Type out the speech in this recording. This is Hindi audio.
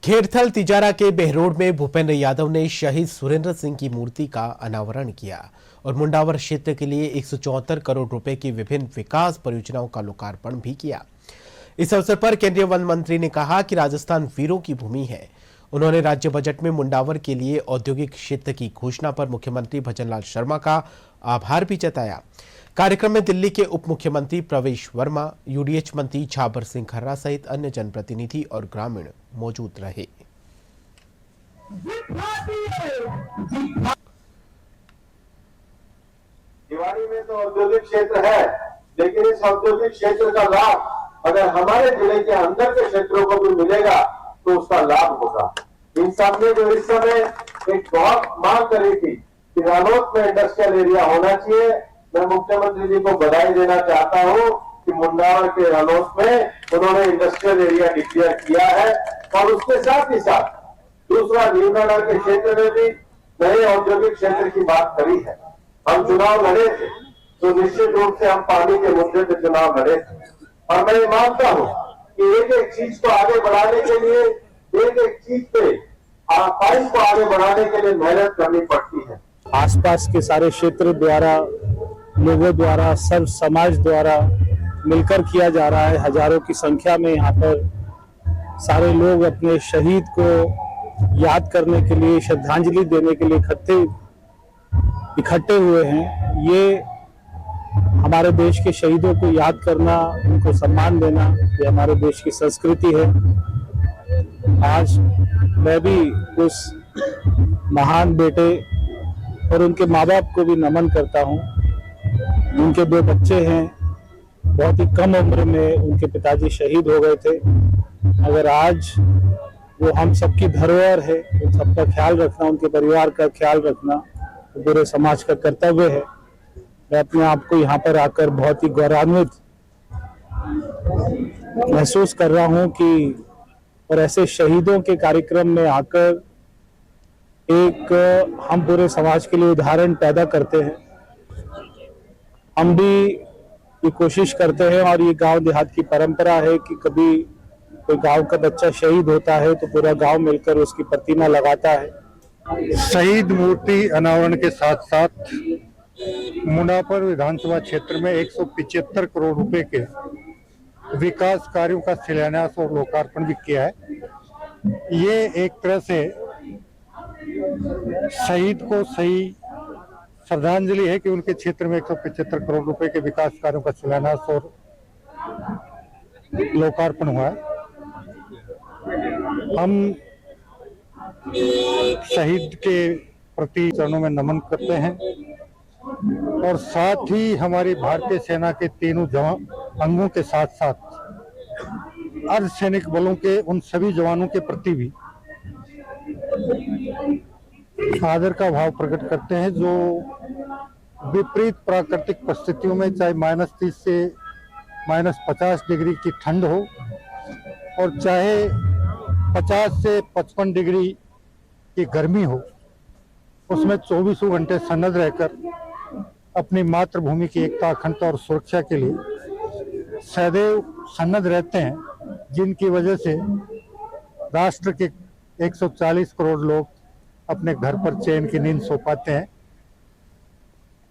खेरथल तिजारा के बेहरोड में भूपेंद्र यादव ने शहीद सुरेंद्र सिंह की मूर्ति का अनावरण किया और मुंडावर क्षेत्र के लिए 174 करोड़ रुपए की विभिन्न विकास परियोजनाओं का लोकार्पण भी किया। इस अवसर पर केंद्रीय वन मंत्री ने कहा कि राजस्थान वीरों की भूमि है। उन्होंने राज्य बजट में मुंडावर के लिए औद्योगिक क्षेत्र की घोषणा पर मुख्यमंत्री भजनलाल शर्मा का आभार भी जताया। कार्यक्रम में दिल्ली के उप मुख्यमंत्री प्रवेश वर्मा, यूडीएच मंत्री छाबर सिंह खर्रा सहित अन्य जनप्रतिनिधि और ग्रामीण मौजूद रहे। भिवानी में तो औद्योगिक क्षेत्र है, लेकिन इस औद्योगिक क्षेत्र का लाभ अगर हमारे जिले के अंदर के क्षेत्रों को भी मिलेगा तो उसका लाभ होगा। इन सब ने जो इस समय एक बहुत मांग करी थी कि रानौत में इंडस्ट्रियल एरिया होना चाहिए, मैं मुख्यमंत्री जी को बधाई देना चाहता हूं कि मुंडावर के रानौत में उन्होंने इंडस्ट्रियल एरिया डिक्लेयर किया है और उसके साथ ही साथ दूसरा नीमनगर के क्षेत्र में भी नए औद्योगिक क्षेत्र की बात करी है। हम चुनाव लड़े थे तो निश्चित रूप से हम पानी के मुद्दे पर चुनाव लड़े थे और मैं मानता हूं कि एक एक चीज को आगे बढ़ाने के लिए, एक एक चीज पे फाइल को आगे बढ़ाने के लिए मेहनत करनी पड़ती है। आसपास के सारे क्षेत्र द्वारा, लोगों द्वारा, सब समाज द्वारा मिलकर किया जा रहा है। हजारों की संख्या में यहाँ पर सारे लोग अपने शहीद को याद करने के लिए, श्रद्धांजलि देने के लिए इकट्ठे हुए हैं। ये हमारे देश के शहीदों को याद करना, उनको सम्मान देना, ये हमारे देश की संस्कृति है। आज मैं भी उस महान बेटे और उनके माँ बाप को भी नमन करता हूँ। उनके 2 बच्चे हैं, बहुत ही कम उम्र में उनके पिताजी शहीद हो गए थे। अगर आज वो हम सबकी धरोहर है, उन सबका ख्याल रखना, उनके परिवार का ख्याल रखना तो पूरे समाज का कर्तव्य है। मैं अपने आप को यहाँ पर आकर बहुत ही गौरवान्वित महसूस कर रहा हूँ कि और ऐसे शहीदों के कार्यक्रम में आकर एक हम पूरे समाज के लिए उदाहरण पैदा करते हैं। हम भी ये कोशिश करते हैं और ये गांव देहात की परंपरा है कि कभी कोई गांव का बच्चा शहीद होता है तो पूरा गांव मिलकर उसकी प्रतिमा लगाता है। शहीद मूर्ति अनावरण के साथ साथ मुंडावर विधानसभा क्षेत्र में 175 करोड़ रुपए के विकास कार्यों का शिलान्यास और लोकार्पण भी किया है। ये एक तरह से शहीद को सही श्रद्धांजलि है कि उनके क्षेत्र में 175 करोड़ रुपए के विकास कार्यों का शिलान्यास और लोकार्पण हुआ है। हम शहीद के प्रति चरणों में नमन करते हैं और साथ ही हमारी भारतीय सेना के तीनों अंगों के साथ साथ अर्धसैनिक बलों के उन सभी जवानों के प्रति भी आदर का भाव प्रकट करते हैं जो विपरीत प्राकृतिक परिस्थितियों में चाहे -30 से -50 डिग्री की ठंड हो और चाहे 50 से 55 डिग्री की गर्मी हो, उसमें 24 घंटे सन्नद्ध रहकर अपनी मातृभूमि की एकता, अखंडता और सुरक्षा के लिए सदैव सन्नद्ध रहते हैं, जिनकी वजह से राष्ट्र के 140 करोड़ लोग अपने घर पर चैन की नींद सो पाते हैं।